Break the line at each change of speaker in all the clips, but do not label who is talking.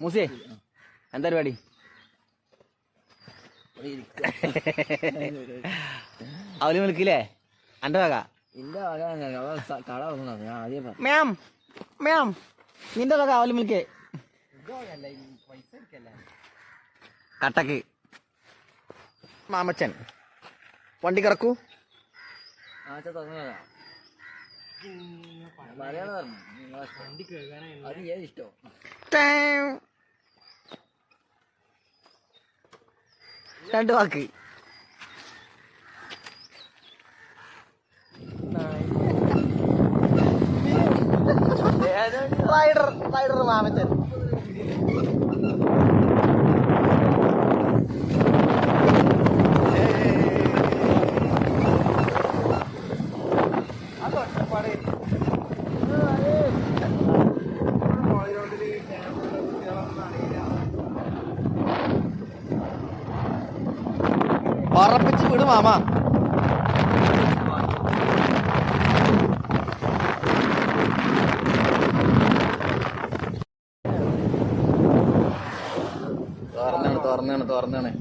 മൂസേ എന്താ പരിപാടി? അവല് മിൽക്കില്ലേ എൻ്റെ വക? മാം മാം നിന്റെ വക അവല് മിൽക്ക് കട്ടക്ക്. മാമച്ചൻ വണ്ടി കിടക്കൂ. രണ്ട് വാക്ക്. Rider rider Mamachan. പറപ്പിച്ച് വിടും മാമ. തുറന്നാണ്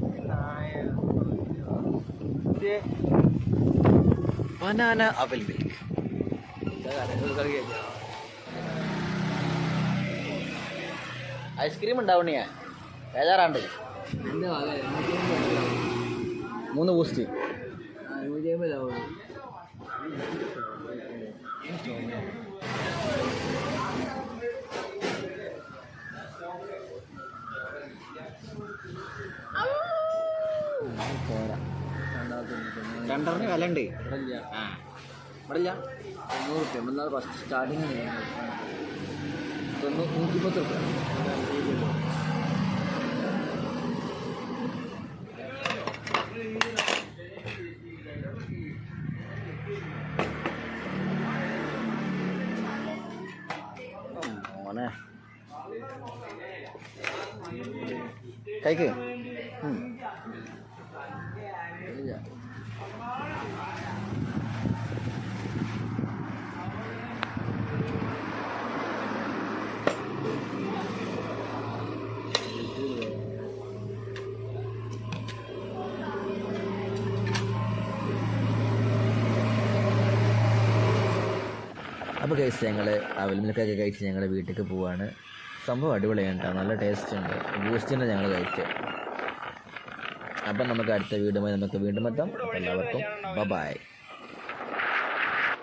ബനാന അവൽ മിൽക്ക്. ഐസ്ക്രീം ഉണ്ടാവണിയാ ബേജാറാണ്ട്. 3 ബൂസ്റ്റ്. രണ്ടെണ്ണം വില ഉണ്ട്. ഇവിടെ ഇല്ല. 90 റുപ്യ ഫസ്റ്റ് സ്റ്റാർട്ടിങ്. 110 റുപ്യ. മോനെ കഴിക്ക്. അപ്പോൾ കഴിച്ച് ഞങ്ങൾ അവൽ മിൽക്കൊക്കെ കഴിച്ച് ഞങ്ങൾ വീട്ടിലേക്ക് പോവാണ്. സംഭവം അടിപൊളിയാണ് കേട്ടോ, നല്ല ടേസ്റ്റ് ഉണ്ട്. ബൂസ്റ്റിൻ്റെ ഞങ്ങൾ കഴിച്ചത്. അപ്പം നമുക്ക് അടുത്ത വീടുമായി നമുക്ക് വീണ്ടും എത്താം. എല്ലാവർക്കും ബൈ.